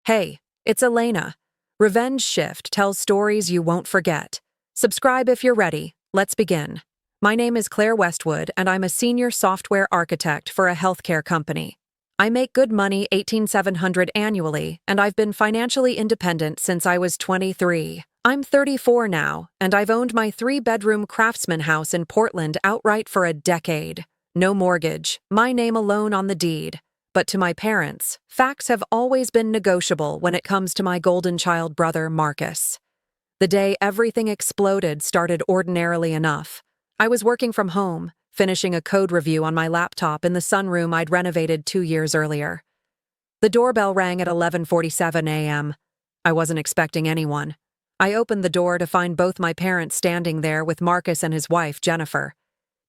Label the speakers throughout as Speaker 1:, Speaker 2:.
Speaker 1: Hey, it's Elena. Revenge Shift tells stories you won't forget. Subscribe if you're ready. Let's begin. My name is Claire Westwood, and I'm a senior software architect for a healthcare company. I make good money, 18700 annually, and I've been financially independent since I was 23. I'm 34 now, and I've owned my 3-bedroom craftsman house in Portland outright for a decade. No mortgage, my name alone on the deed. But to my parents, facts have always been negotiable when it comes to my golden child brother, Marcus. The day everything exploded started ordinarily enough. I was working from home, finishing a code review on my laptop in the sunroom I'd renovated 2 years earlier. The doorbell rang at 11:47 a.m. I wasn't expecting anyone. I opened the door to find both my parents standing there with Marcus and his wife, Jennifer.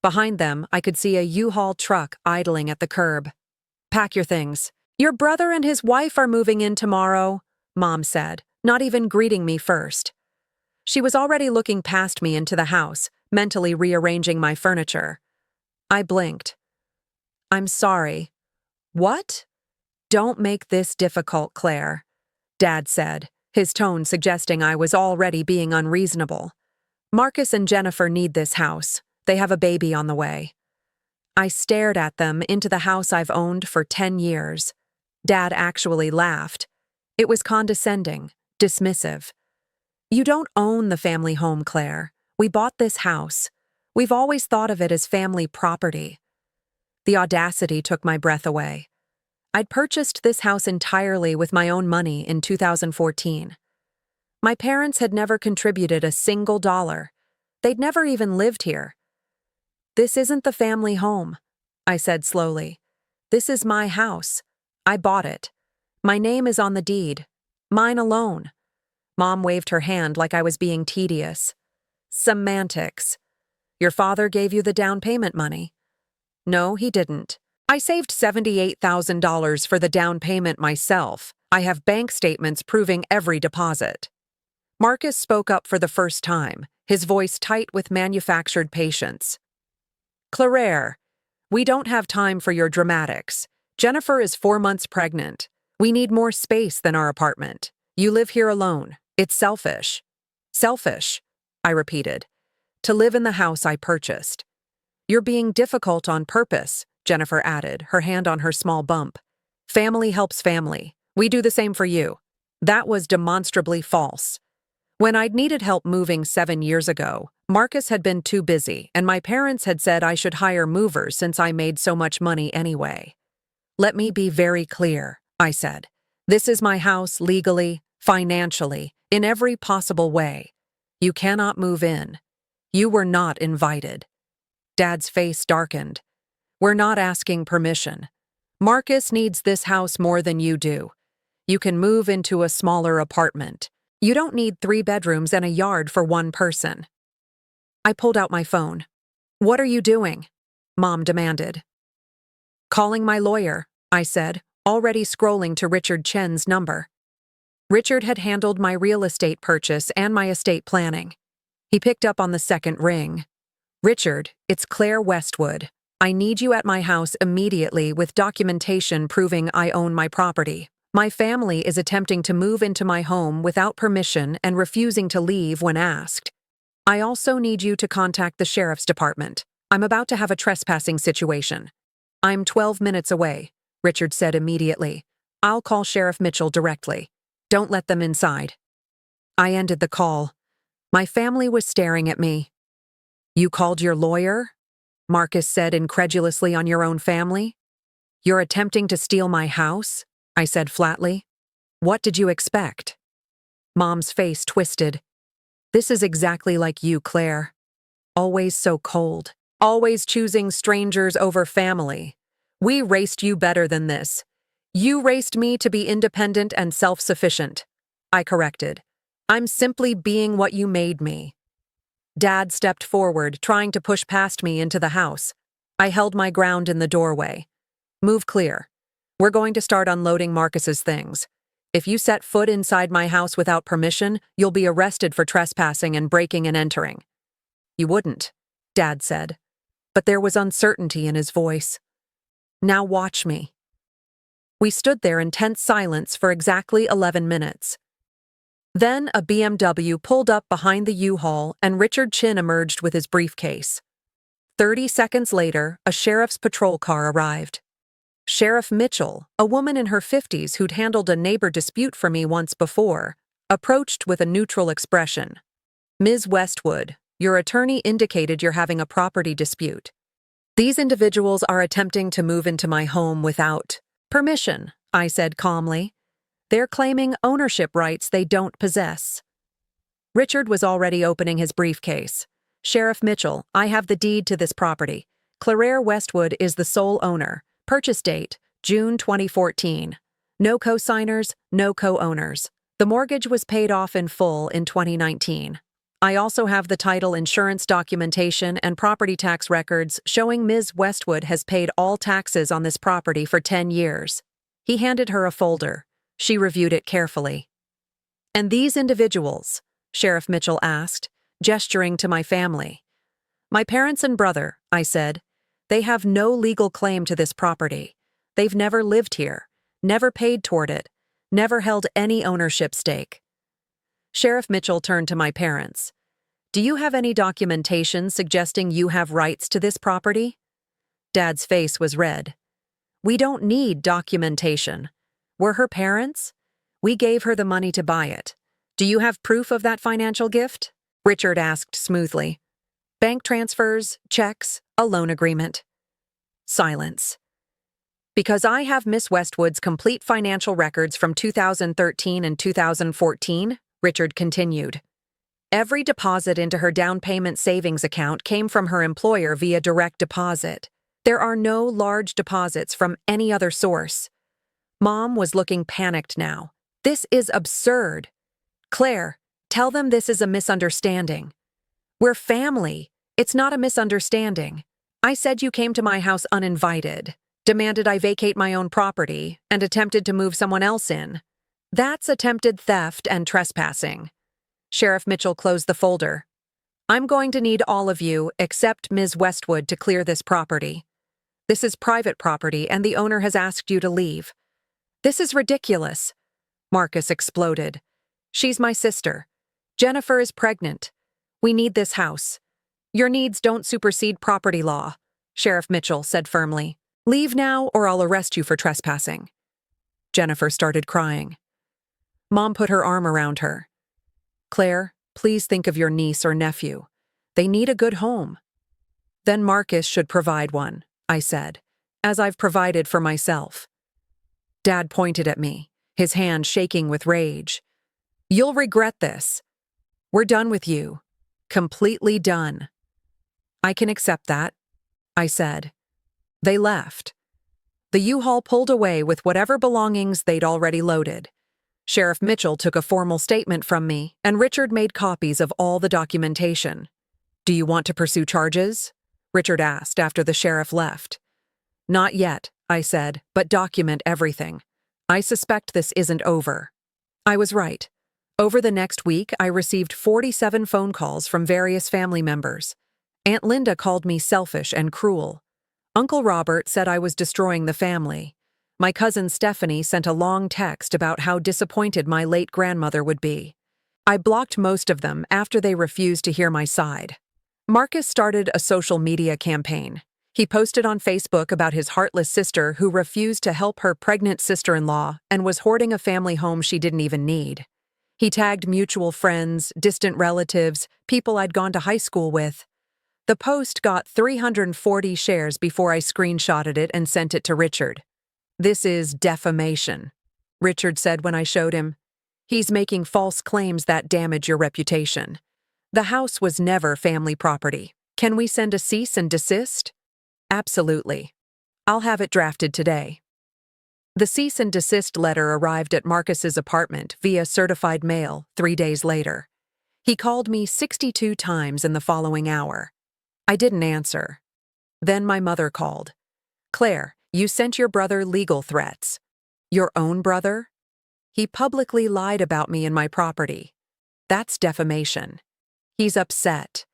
Speaker 1: Behind them, I could see a U-Haul truck idling at the curb. "Pack your things. Your brother and his wife are moving in tomorrow," Mom said, not even greeting me first. She was already looking past me into the house, mentally rearranging my furniture. I blinked. "I'm sorry." "What?" "Don't make this difficult, Claire," Dad said, his tone suggesting I was already being unreasonable. "Marcus and Jennifer need this house. They have a baby on the way." I stared at them into the house I've owned for 10 years. Dad actually laughed. It was condescending, dismissive. "You don't own the family home, Claire. We bought this house. We've always thought of it as family property." The audacity took my breath away. I'd purchased this house entirely with my own money in 2014. My parents had never contributed a single dollar. They'd never even lived here. "This isn't the family home," I said slowly. "This is my house. I bought it. My name is on the deed. Mine alone." Mom waved her hand like I was being tedious. "Semantics. Your father gave you the down payment money." "No, he didn't. I saved $78,000 for the down payment myself. I have bank statements proving every deposit." Marcus spoke up for the first time, his voice tight with manufactured patience. "Claire, we don't have time for your dramatics. Jennifer is 4 months pregnant. We need more space than our apartment. You live here alone. It's selfish." "Selfish," I repeated. "To live in the house I purchased." "You're being difficult on purpose," Jennifer added, her hand on her small bump. "Family helps family. We do the same for you." That was demonstrably false. When I'd needed help moving 7 years ago, Marcus had been too busy, and my parents had said I should hire movers since I made so much money anyway. "Let me be very clear," I said. "This is my house legally, financially, in every possible way. You cannot move in. You were not invited." Dad's face darkened. "We're not asking permission. Marcus needs this house more than you do. You can move into a smaller apartment. You don't need 3 bedrooms and a yard for one person." I pulled out my phone. "What are you doing?" Mom demanded. "Calling my lawyer," I said, already scrolling to Richard Chen's number. Richard had handled my real estate purchase and my estate planning. He picked up on the second ring. "Richard, it's Claire Westwood. I need you at my house immediately with documentation proving I own my property. My family is attempting to move into my home without permission and refusing to leave when asked. I also need you to contact the sheriff's department. I'm about to have a trespassing situation." "I'm 12 minutes away," Richard said immediately. "I'll call Sheriff Mitchell directly. Don't let them inside." I ended the call. My family was staring at me. "You called your lawyer?" Marcus said incredulously. "On your own family? You're attempting to steal my house?" I said flatly. "What did you expect?" Mom's face twisted. "This is exactly like you, Claire. Always so cold. Always choosing strangers over family. We raced you better than this. You raced me to be independent and self-sufficient." I corrected. "I'm simply being what you made me." Dad stepped forward, trying to push past me into the house. I held my ground in the doorway. "Move clear. We're going to start unloading Marcus's things. If you set foot inside my house without permission, you'll be arrested for trespassing and breaking and entering." "You wouldn't," Dad said. But there was uncertainty in his voice. "Now watch me." We stood there in tense silence for exactly 11 minutes. Then a BMW pulled up behind the U-Haul and Richard Chin emerged with his briefcase. 30 seconds later, a sheriff's patrol car arrived. Sheriff Mitchell, a woman in her 50s who'd handled a neighbor dispute for me once before, approached with a neutral expression. "Ms. Westwood, your attorney indicated you're having a property dispute. These individuals are attempting to move into my home without permission," I said calmly. "They're claiming ownership rights they don't possess." Richard was already opening his briefcase. "Sheriff Mitchell, I have the deed to this property. Claire Westwood is the sole owner. Purchase date, June 2014. No co-signers, no co-owners. The mortgage was paid off in full in 2019. I also have the title insurance documentation and property tax records showing Ms. Westwood has paid all taxes on this property for 10 years. He handed her a folder. She reviewed it carefully. "And these individuals?" Sheriff Mitchell asked, gesturing to my family. "My parents and brother," I said. "They have no legal claim to this property. They've never lived here, never paid toward it, never held any ownership stake." Sheriff Mitchell turned to my parents. "Do you have any documentation suggesting you have rights to this property?" Dad's face was red. "We don't need documentation. We're her parents. We gave her the money to buy it. Do you have proof of that financial gift?" Richard asked smoothly. "Bank transfers, checks, a loan agreement." Silence. "Because I have Miss Westwood's complete financial records from 2013 and 2014, Richard continued. "Every deposit into her down payment savings account came from her employer via direct deposit. There are no large deposits from any other source." Mom was looking panicked now. "This is absurd. Claire, tell them this is a misunderstanding." "We're family. It's not a misunderstanding. I said you came to my house uninvited, demanded I vacate my own property, and attempted to move someone else in. That's attempted theft and trespassing." Sheriff Mitchell closed the folder. "I'm going to need all of you, except Ms. Westwood, to clear this property. This is private property, and the owner has asked you to leave." "This is ridiculous," Marcus exploded. "She's my sister. Jennifer is pregnant. We need this house. Your needs don't supersede property law," Sheriff Mitchell said firmly. "Leave now or I'll arrest you for trespassing." Jennifer started crying. Mom put her arm around her. "Claire, please think of your niece or nephew. They need a good home." "Then Marcus should provide one," I said, "as I've provided for myself." Dad pointed at me, his hand shaking with rage. "You'll regret this. We're done with you. Completely done." "I can accept that," I said. They left. The U-Haul pulled away with whatever belongings they'd already loaded. Sheriff Mitchell took a formal statement from me, and Richard made copies of all the documentation. "Do you want to pursue charges?" Richard asked after the sheriff left. "Not yet," I said, "but document everything. I suspect this isn't over." I was right. Over the next week, I received 47 phone calls from various family members. Aunt Linda called me selfish and cruel. Uncle Robert said I was destroying the family. My cousin Stephanie sent a long text about how disappointed my late grandmother would be. I blocked most of them after they refused to hear my side. Marcus started a social media campaign. He posted on Facebook about his heartless sister who refused to help her pregnant sister-in-law and was hoarding a family home she didn't even need. He tagged mutual friends, distant relatives, people I'd gone to high school with. The post got 340 shares before I screenshotted it and sent it to Richard. "This is defamation," Richard said when I showed him. "He's making false claims that damage your reputation. The house was never family property. Can we send a cease and desist?" "Absolutely. I'll have it drafted today." The cease and desist letter arrived at Marcus's apartment via certified mail 3 days later. He called me 62 times in the following hour. I didn't answer. Then my mother called. "Claire, you sent your brother legal threats." "Your own brother?" "He publicly lied about me and my property." "That's defamation." "He's upset.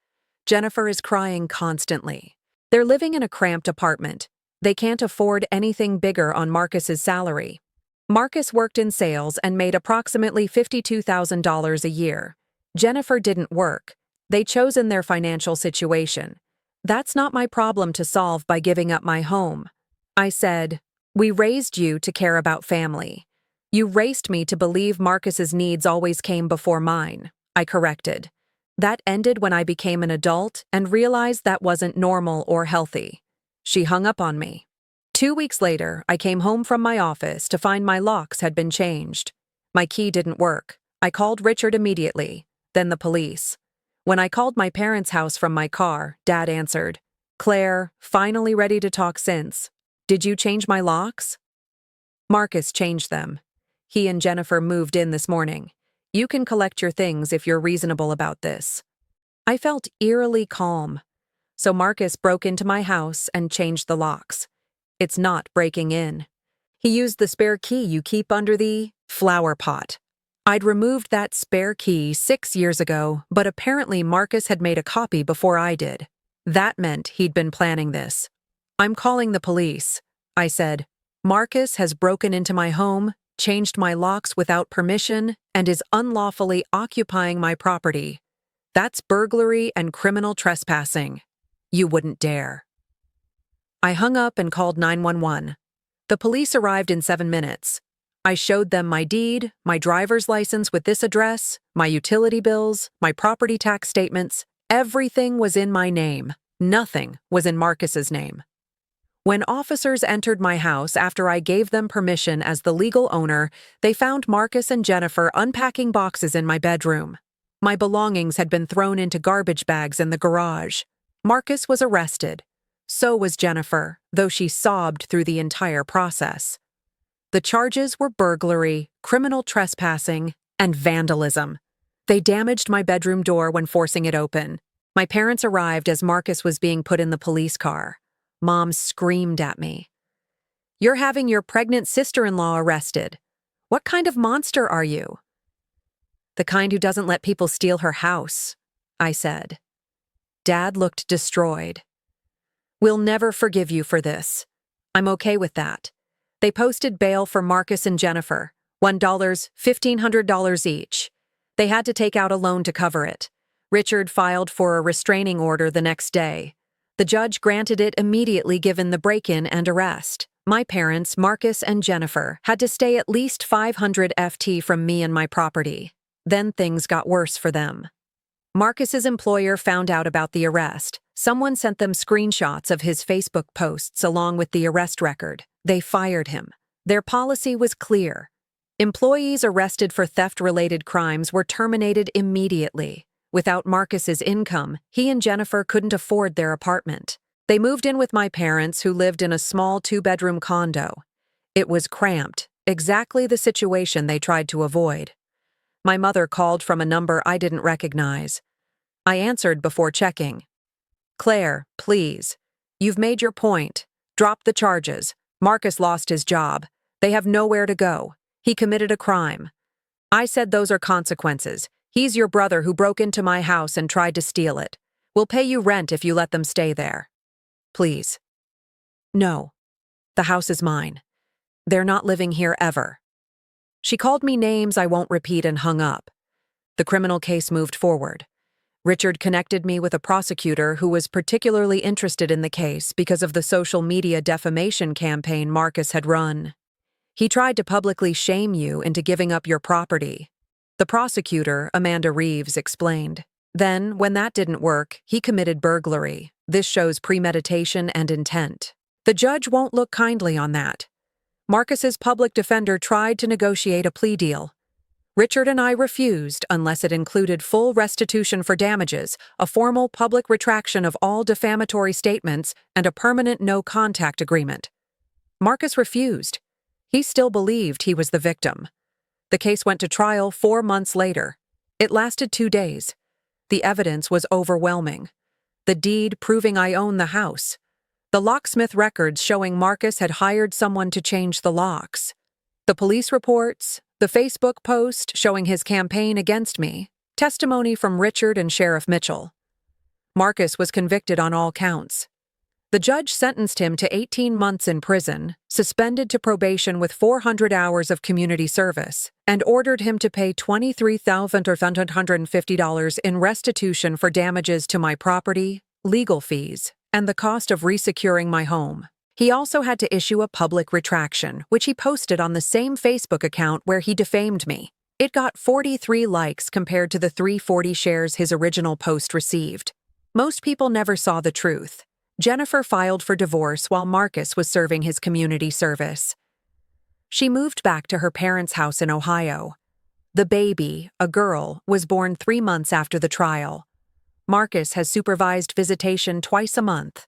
Speaker 1: Jennifer is crying constantly. They're living in a cramped apartment. They can't afford anything bigger on Marcus's salary. Marcus worked in sales and made approximately $52,000 a year. Jennifer didn't work. They chosen their financial situation. That's not my problem to solve by giving up my home. I said, "We raised you to care about family. You raised me to believe Marcus's needs always came before mine," I corrected. That ended when I became an adult and realized that wasn't normal or healthy. She hung up on me. 2 weeks later, I came home from my office to find my locks had been changed. My key didn't work. I called Richard immediately, then the police. When I called my parents' house from my car, Dad answered, "Claire, finally ready to talk since. Did you change my locks?" "Marcus changed them. He and Jennifer moved in this morning. You can collect your things if you're reasonable about this." I felt eerily calm. So Marcus broke into my house and changed the locks. It's not breaking in. He used the spare key you keep under the flower pot. I'd removed that spare key 6 years ago, but apparently Marcus had made a copy before I did. That meant he'd been planning this. "I'm calling the police," I said. "Marcus has broken into my home, changed my locks without permission, and is unlawfully occupying my property. That's burglary and criminal trespassing. You wouldn't dare." I hung up and called 911. The police arrived in 7 minutes. I showed them my deed, my driver's license with this address, my utility bills, my property tax statements. Everything was in my name. Nothing was in Marcus's name. When officers entered my house after I gave them permission as the legal owner, they found Marcus and Jennifer unpacking boxes in my bedroom. My belongings had been thrown into garbage bags in the garage. Marcus was arrested. So was Jennifer, though she sobbed through the entire process. The charges were burglary, criminal trespassing, and vandalism. They damaged my bedroom door when forcing it open. My parents arrived as Marcus was being put in the police car. Mom screamed at me. "You're having your pregnant sister-in-law arrested. What kind of monster are you?" "The kind who doesn't let people steal her house," I said. Dad looked destroyed. "We'll never forgive you for this." "I'm okay with that." They posted bail for Marcus and Jennifer, $1,500 each. They had to take out a loan to cover it. Richard filed for a restraining order the next day. The judge granted it immediately given the break-in and arrest. My parents, Marcus and Jennifer, had to stay at least 500 FT from me and my property. Then things got worse for them. Marcus's employer found out about the arrest. Someone sent them screenshots of his Facebook posts along with the arrest record. They fired him. Their policy was clear. Employees arrested for theft-related crimes were terminated immediately. Without Marcus's income, he and Jennifer couldn't afford their apartment. They moved in with my parents, who lived in a small 2-bedroom condo. It was cramped, exactly the situation they tried to avoid. My mother called from a number I didn't recognize. I answered before checking. "Claire, please. You've made your point. Drop the charges. Marcus lost his job. They have nowhere to go. He committed a crime. I said those are consequences. He's your brother who broke into my house and tried to steal it. We'll pay you rent if you let them stay there. Please." "No. The house is mine. They're not living here ever." She called me names I won't repeat and hung up. The criminal case moved forward. Richard connected me with a prosecutor who was particularly interested in the case because of the social media defamation campaign Marcus had run. "He tried to publicly shame you into giving up your property," the prosecutor, Amanda Reeves, explained. "Then, when that didn't work, he committed burglary. This shows premeditation and intent. The judge won't look kindly on that. Marcus's public defender tried to negotiate a plea deal. Richard and I refused unless it included full restitution for damages, a formal public retraction of all defamatory statements, and a permanent no-contact agreement. Marcus refused. He still believed he was the victim. The case went to trial 4 months later. It lasted 2 days. The evidence was overwhelming. The deed proving I own the house. The locksmith records showing Marcus had hired someone to change the locks. The police reports, the Facebook post showing his campaign against me, testimony from Richard and Sheriff Mitchell. Marcus was convicted on all counts. The judge sentenced him to 18 months in prison, suspended to probation with 400 hours of community service, and ordered him to pay $23,550 in restitution for damages to my property, legal fees, and the cost of resecuring my home. He also had to issue a public retraction, which he posted on the same Facebook account where he defamed me. It got 43 likes compared to the 340 shares his original post received. Most people never saw the truth. Jennifer filed for divorce while Marcus was serving his community service. She moved back to her parents' house in Ohio. The baby, a girl, was born 3 months after the trial. Marcus has supervised visitation twice a month.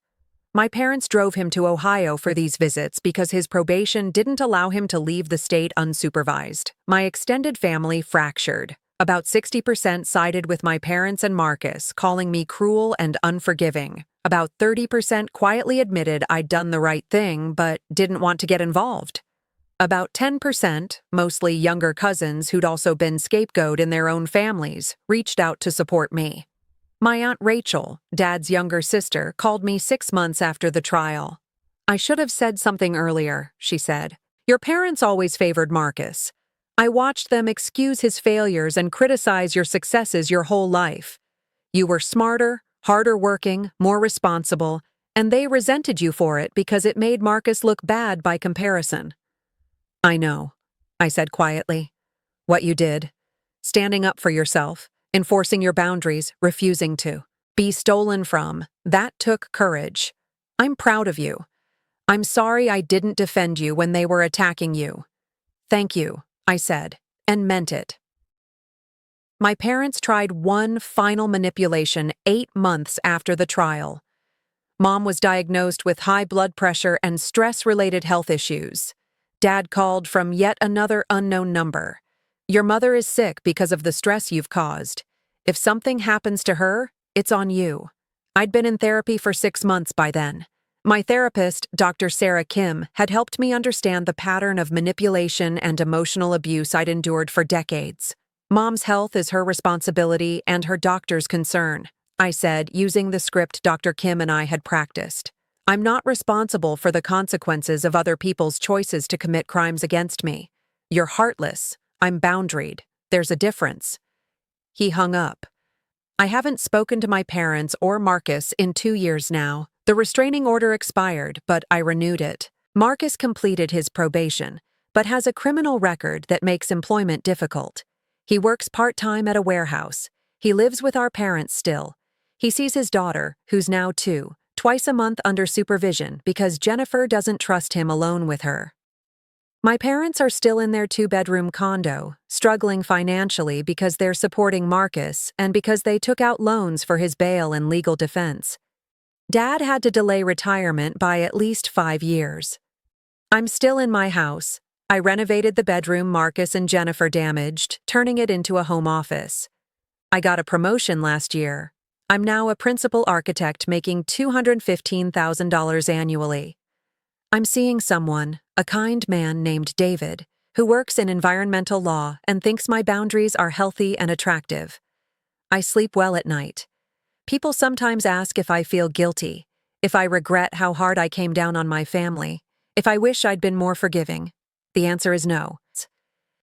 Speaker 1: My parents drove him to Ohio for these visits because his probation didn't allow him to leave the state unsupervised. My extended family fractured. About 60% sided with my parents and Marcus, calling me cruel and unforgiving. About 30% quietly admitted I'd done the right thing but didn't want to get involved. About 10%, mostly younger cousins who'd also been scapegoated in their own families, reached out to support me. My Aunt Rachel, Dad's younger sister, called me 6 months after the trial. "I should have said something earlier," she said. "Your parents always favored Marcus. I watched them excuse his failures and criticize your successes your whole life. You were smarter, harder working, more responsible, and they resented you for it because it made Marcus look bad by comparison." "I know," I said quietly. "What you did. Standing up for yourself, enforcing your boundaries, refusing to be stolen from. That took courage. I'm proud of you. I'm sorry I didn't defend you when they were attacking you." "Thank you," I said, and meant it. My parents tried one final manipulation 8 months after the trial. Mom was diagnosed with high blood pressure and stress-related health issues. Dad called from yet another unknown number. "Your mother is sick because of the stress you've caused. If something happens to her, it's on you." I'd been in therapy for 6 months by then. My therapist, Dr. Sarah Kim, had helped me understand the pattern of manipulation and emotional abuse I'd endured for decades. "Mom's health is her responsibility and her doctor's concern," I said, using the script Dr. Kim and I had practiced. "I'm not responsible for the consequences of other people's choices to commit crimes against me. You're heartless. I'm boundaried. There's a difference." He hung up. I haven't spoken to my parents or Marcus in 2 years now. The restraining order expired, but I renewed it. Marcus completed his probation, but has a criminal record that makes employment difficult. He works part-time at a warehouse. He lives with our parents still. He sees his daughter, who's now 2, twice a month under supervision because Jennifer doesn't trust him alone with her. My parents are still in their 2-bedroom condo, struggling financially because they're supporting Marcus and because they took out loans for his bail and legal defense. Dad had to delay retirement by at least 5 years. I'm still in my house. I renovated the bedroom Marcus and Jennifer damaged, turning it into a home office. I got a promotion last year. I'm now a principal architect making $215,000 annually. I'm seeing someone, a kind man named David, who works in environmental law and thinks my boundaries are healthy and attractive. I sleep well at night. People sometimes ask if I feel guilty, if I regret how hard I came down on my family, if I wish I'd been more forgiving. The answer is no.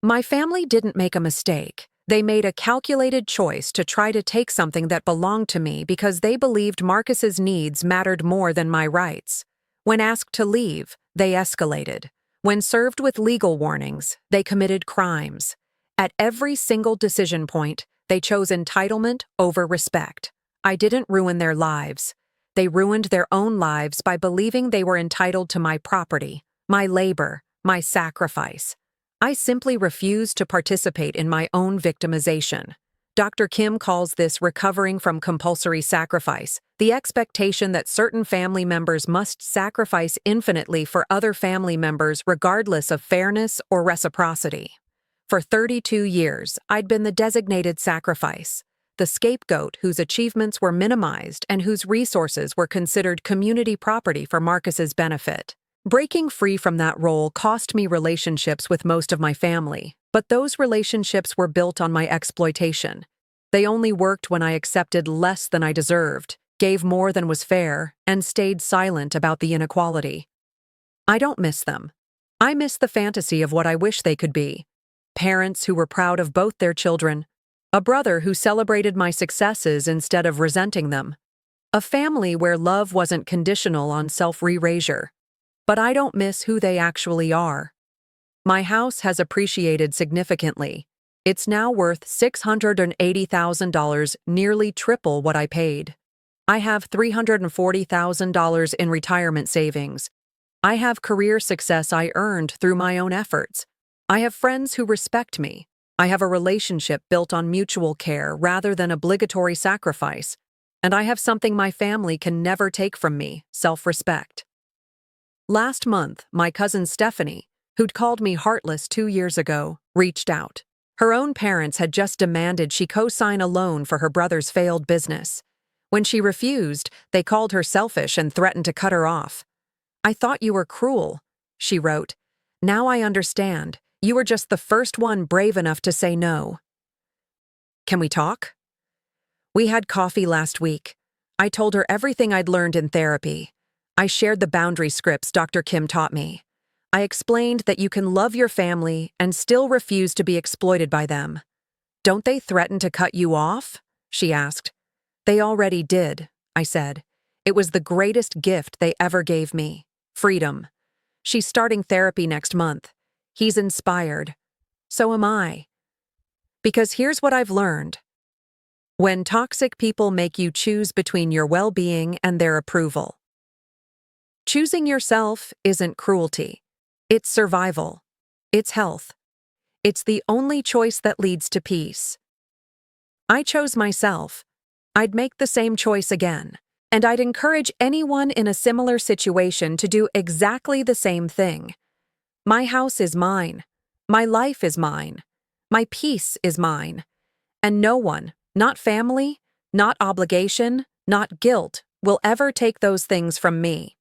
Speaker 1: My family didn't make a mistake. They made a calculated choice to try to take something that belonged to me because they believed Marcus's needs mattered more than my rights. When asked to leave, they escalated. When served with legal warnings, they committed crimes. At every single decision point, they chose entitlement over respect. I didn't ruin their lives. They ruined their own lives by believing they were entitled to my property, my labor, my sacrifice. I simply refused to participate in my own victimization. Dr. Kim calls this recovering from compulsory sacrifice, the expectation that certain family members must sacrifice infinitely for other family members regardless of fairness or reciprocity. For 32 years, I'd been the designated sacrifice, the scapegoat whose achievements were minimized and whose resources were considered community property for Marcus's benefit. Breaking free from that role cost me relationships with most of my family, but those relationships were built on my exploitation. They only worked when I accepted less than I deserved, gave more than was fair, and stayed silent about the inequality. I don't miss them. I miss the fantasy of what I wish they could be. Parents who were proud of both their children, a brother who celebrated my successes instead of resenting them, a family where love wasn't conditional on self-erasure. But I don't miss who they actually are. My house has appreciated significantly. It's now worth $680,000, nearly triple what I paid. I have $340,000 in retirement savings. I have career success I earned through my own efforts. I have friends who respect me. I have a relationship built on mutual care rather than obligatory sacrifice. And I have something my family can never take from me, self-respect. Last month, my cousin Stephanie, who'd called me heartless 2 years ago, reached out. Her own parents had just demanded she co-sign a loan for her brother's failed business. When she refused, they called her selfish and threatened to cut her off. "I thought you were cruel," she wrote. "Now I understand. You were just the first one brave enough to say no." Can we talk? We had coffee last week. I told her everything I'd learned in therapy. I shared the boundary scripts Dr. Kim taught me. I explained that you can love your family and still refuse to be exploited by them. "Don't they threaten to cut you off?" she asked. "They already did," I said. "It was the greatest gift they ever gave me. Freedom. She's starting therapy next month. He's inspired. So am I. Because here's what I've learned. When toxic people make you choose between your well-being and their approval. Choosing yourself isn't cruelty. It's survival. It's health. It's the only choice that leads to peace. I chose myself. I'd make the same choice again. And I'd encourage anyone in a similar situation to do exactly the same thing. My house is mine. My life is mine. My peace is mine. And no one, not family, not obligation, not guilt, will ever take those things from me.